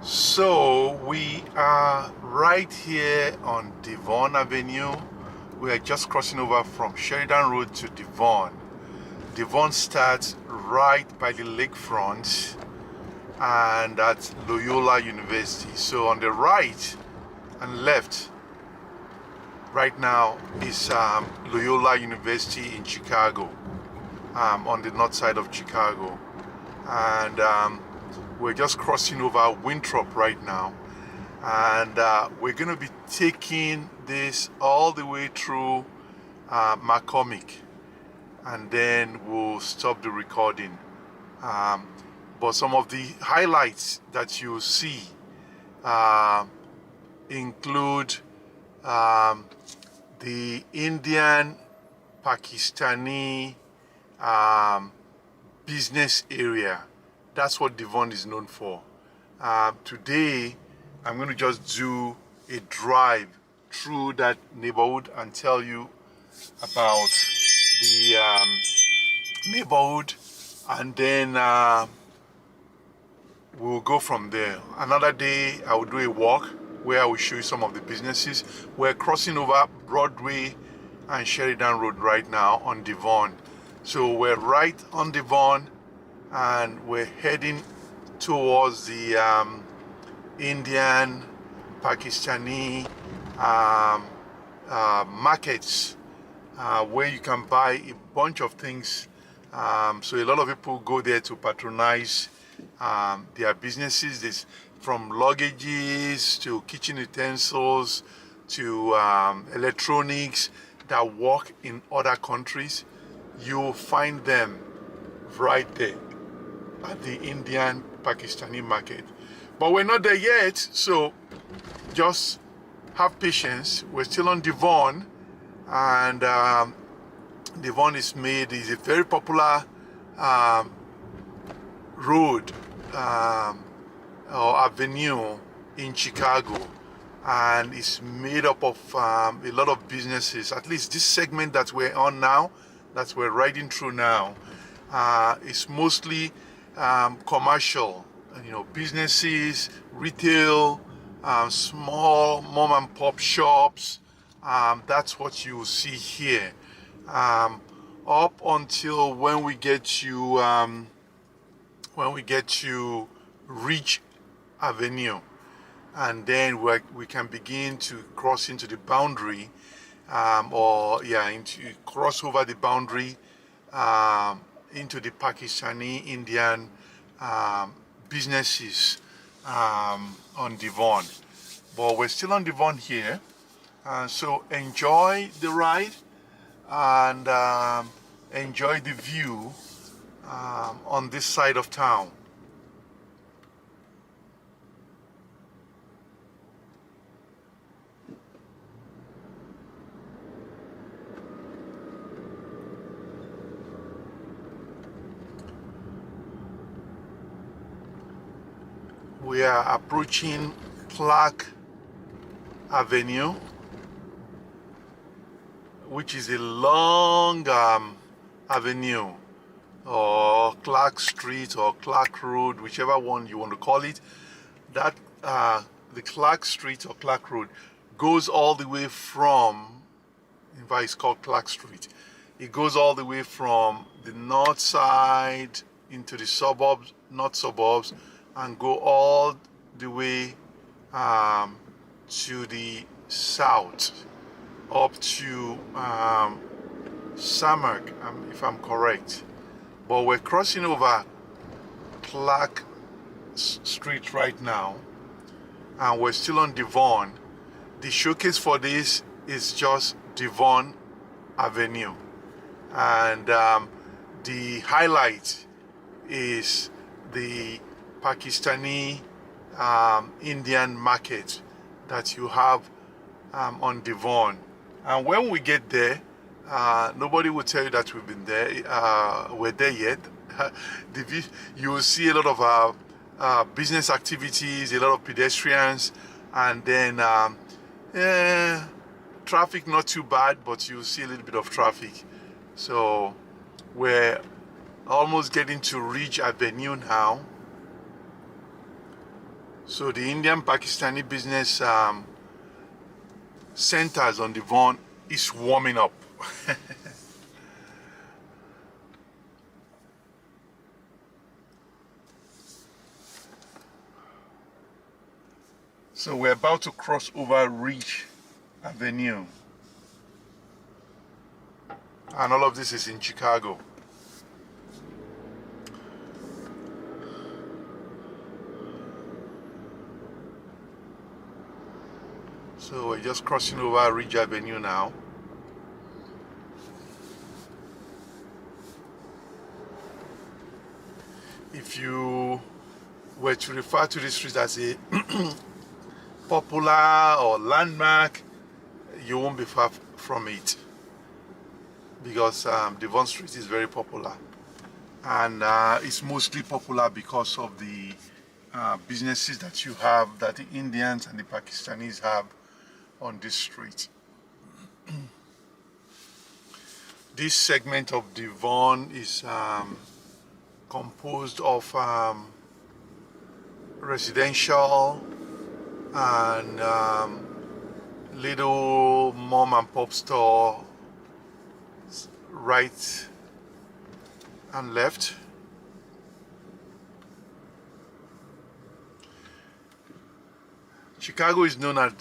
So we are right here on Devon Avenue. We are just crossing over from Sheridan Road to Devon. Devon starts right by the lakefront, and that's Loyola University. So on the right and left right now is Loyola University in Chicago, on the north side of Chicago. And we're just crossing over Winthrop right now, and we're going to be taking this all the way through McCormick, and then we'll stop the recording. But some of the highlights that you'll see include the Indian Pakistani business area. That's what Devon is known for. Today, I'm going to just do a drive through that neighborhood and tell you about the neighborhood, and then we'll go from there. Another day, I will do a walk where I will show you some of the businesses. We're crossing over Broadway and Sheridan Road right now on Devon. So we're right on Devon, and we're heading towards the Indian, Pakistani markets where you can buy a bunch of things. So a lot of people go there to patronize their businesses. There's from luggages to kitchen utensils to electronics that work in other countries. You'll find them right there at the Indian Pakistani market. But we're not there yet, so just have patience. We're still on Devon, and Devon is a very popular road or avenue in Chicago, and it's made up of a lot of businesses. At least this segment that we're on now, that we're riding through now, is mostly commercial, businesses, retail, small mom and pop shops. That's what you will see here, up until when we get to Ridge Avenue, and then we can begin to cross into the boundary, cross over the boundary into the Pakistani Indian businesses on Devon. But we're still on Devon here, so enjoy the ride and enjoy the view on this side of town. We are approaching Clark Avenue, which is a long avenue, or Clark Street or Clark Road, whichever one you want to call it. That the Clark Street or Clark Road goes all the way from, in fact it's called Clark Street. It goes all the way from the north side into the suburbs, north suburbs, and go all the way to the south, up to Samark, if I'm correct. But we're crossing over Clark Street right now, and we're still on Devon. The showcase for this is just Devon Avenue, and the highlight is the Pakistani Indian market that you have on Devon. And when we get there, nobody will tell you that we've been there. We're there yet. You will see a lot of business activities, a lot of pedestrians, and then traffic not too bad, but you'll see a little bit of traffic. So we're almost getting to Ridge Avenue now. So the Indian Pakistani business centers on Devon is warming up. So we're about to cross over Ridge Avenue. And all of this is in Chicago. So we're just crossing over Ridge Avenue now. If you were to refer to this street as a popular or landmark, you won't be far from it, because Devon Street is very popular, and it's mostly popular because of the businesses that you have, that the Indians and the Pakistanis have on this street. This segment of Devon is composed of residential and little mom and pop store right and left. Chicago is known as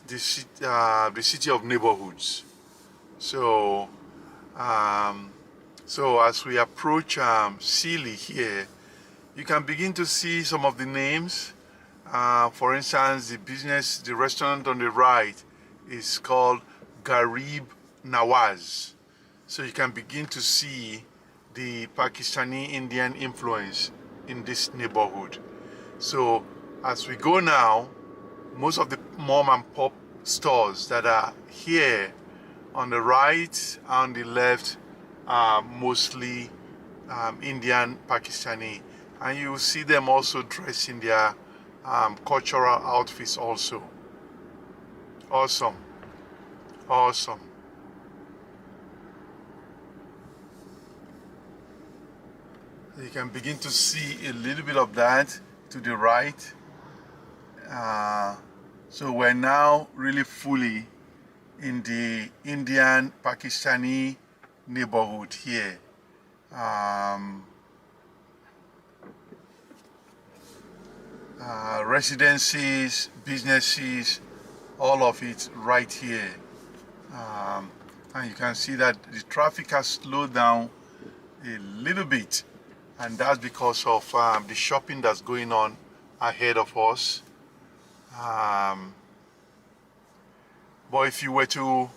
the city of neighborhoods. So as we approach Sealy here, you can begin to see some of the names. For instance, the restaurant on the right is called Garib Nawaz. So you can begin to see the Pakistani Indian influence in this neighborhood. So as we go now, most of the mom and pop stores that are here on the right and the left are mostly Indian Pakistani, and you will see them also dressed in their cultural outfits also. Awesome. You can begin to see a little bit of that to the right. So we're now really fully in the Indian Pakistani neighborhood here. Residences, businesses, all of it right here. And you can see that the traffic has slowed down a little bit, and that's because of the shopping that's going on ahead of us. But if you were to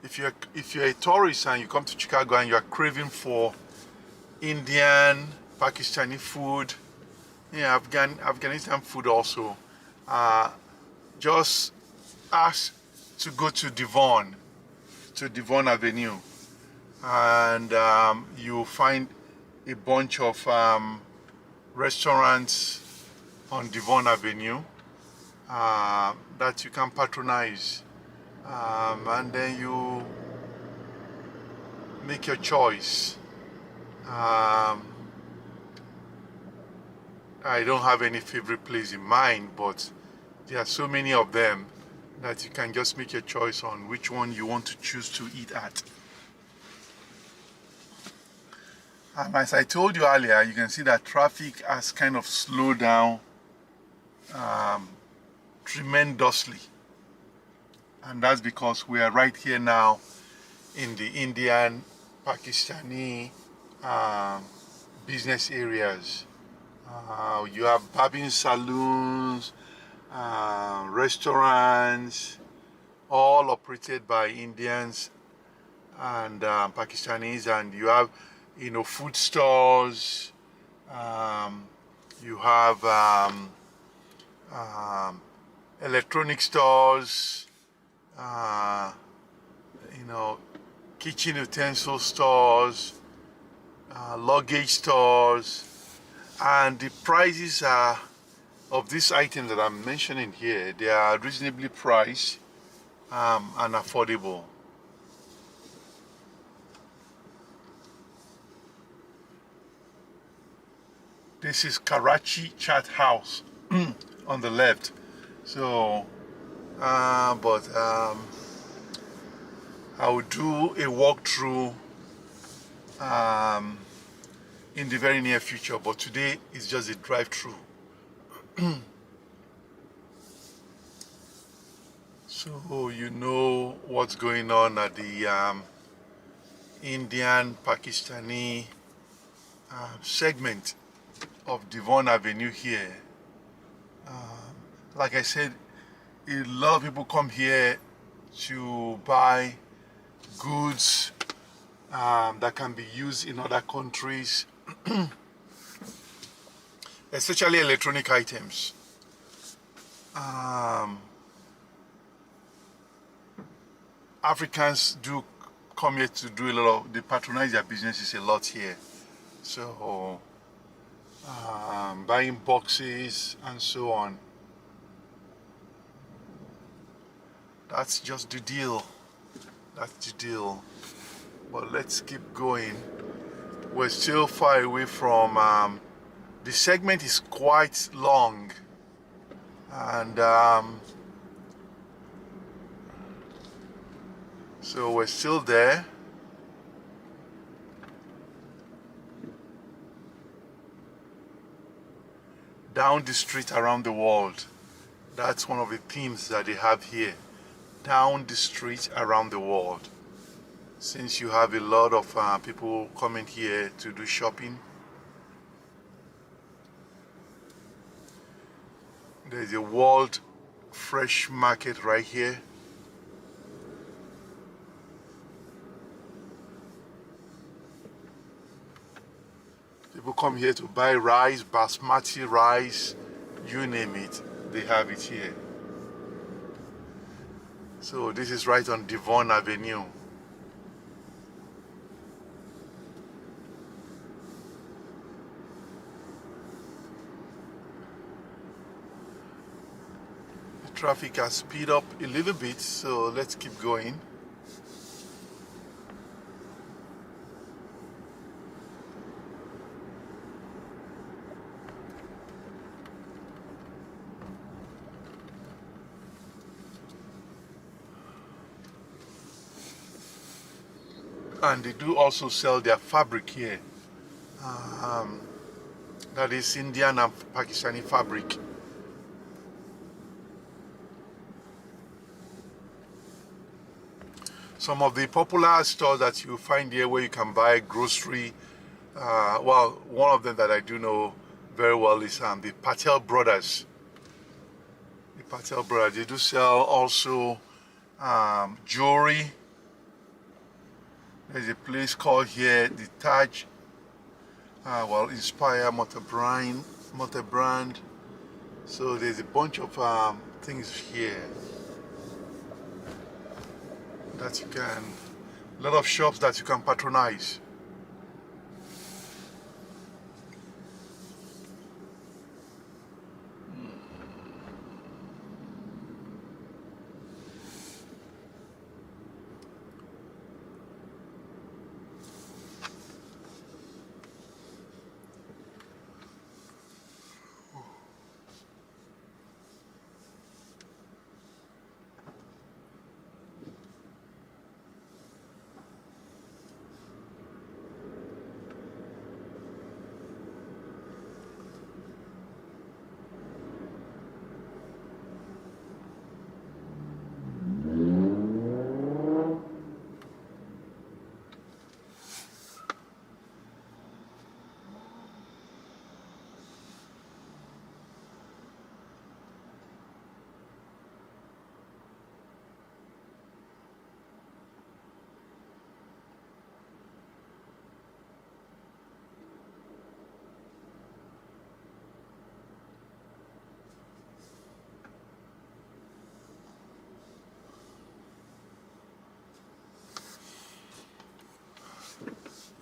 if you're a tourist and you come to Chicago and you're craving for Indian, Pakistani food, Afghanistan food also, just ask to go to Devon Avenue, and you'll find a bunch of restaurants on Devon Avenue that you can patronize, and then you make your choice. I don't have any favorite place in mind, but there are so many of them that you can just make your choice on which one you want to choose to eat at. And as I told you earlier, you can see that traffic has kind of slowed down tremendously, and that's because we are right here now in the Indian Pakistani business areas. You have barbing saloons, restaurants, all operated by Indians and Pakistanis, and you have food stores, you have electronic stores, kitchen utensil stores, luggage stores, and the prices of these items that I'm mentioning here, they are reasonably priced and affordable. This is Karachi Chat House on the left. So, I will do a walkthrough in the very near future. But today is just a drive-through. So you know what's going on at the Indian Pakistani segment of Devon Avenue here. Like I said, a lot of people come here to buy goods that can be used in other countries, especially electronic items. Africans do come here to do a lot of, they patronize their businesses a lot here. So, buying boxes and so on. That's just the deal. That's the deal. But let's keep going. We're still far away from, the segment is quite long. And so we're still there. Down the street around the world. That's one of the themes that they have here. Down the street around the world. Since you have a lot of people coming here to do shopping. There's a world fresh market right here. People come here to buy rice, basmati rice, you name it, they have it here. So this is right on Devon Avenue. The traffic has speed up a little bit, so let's keep going. And they do also sell their fabric here. That is Indian and Pakistani fabric. Some of the popular stores that you find here where you can buy grocery, well, one of them that I do know very well is the Patel Brothers. The Patel Brothers, they do sell also jewelry. There's a place called here, the Taj, Inspire Motor Brand. So there's a bunch of things here that you can, a lot of shops that you can patronize.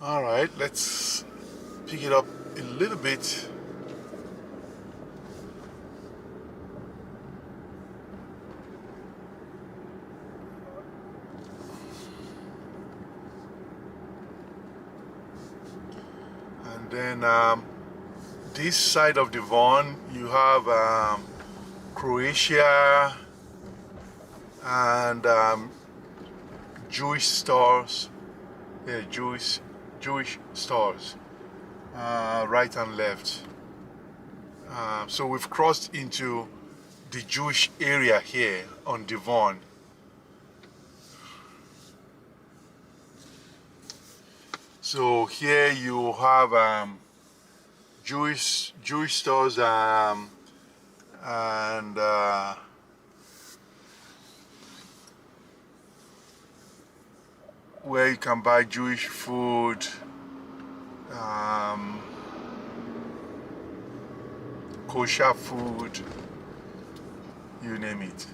All right, let's pick it up a little bit. And then this side of Devon, you have Croatia and Jewish stores. Yeah, Jewish stores, right and left. So we've crossed into the Jewish area here on Devon. So here you have Jewish stores and where you can buy Jewish food, kosher food, you name it.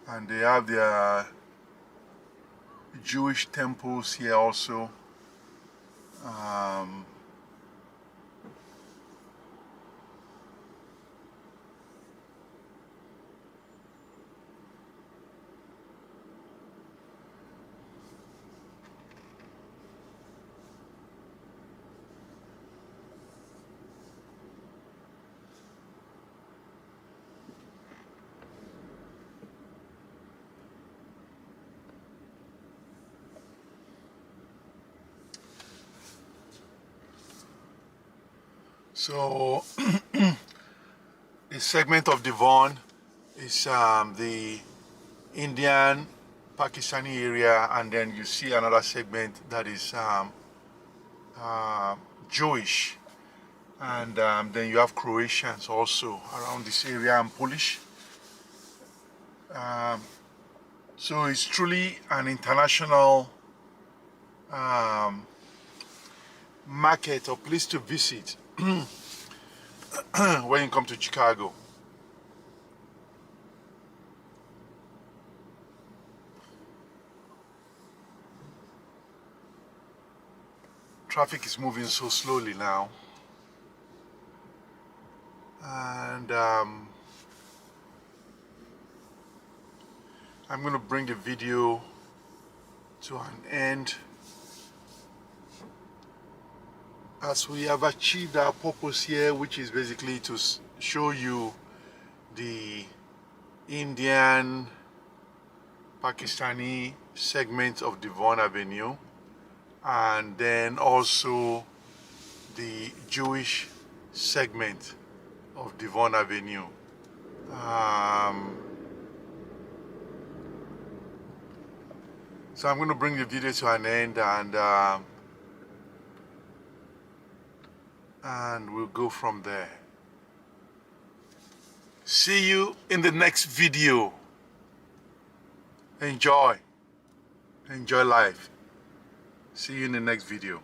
And they have their Jewish temples here also. So a segment of Devon is the Indian Pakistani area, and then you see another segment that is Jewish, and then you have Croatians also around this area, and Polish. So it's truly an international market or place to visit when you come to Chicago. Traffic is moving so slowly now, and I'm going to bring the video to an end as we have achieved our purpose here, which is basically to show you the Indian Pakistani segment of Devon Avenue, and then also the Jewish segment of Devon Avenue. So I'm going to bring the video to an end, and we'll go from there. See you in the next video. Enjoy life. See you in the next video.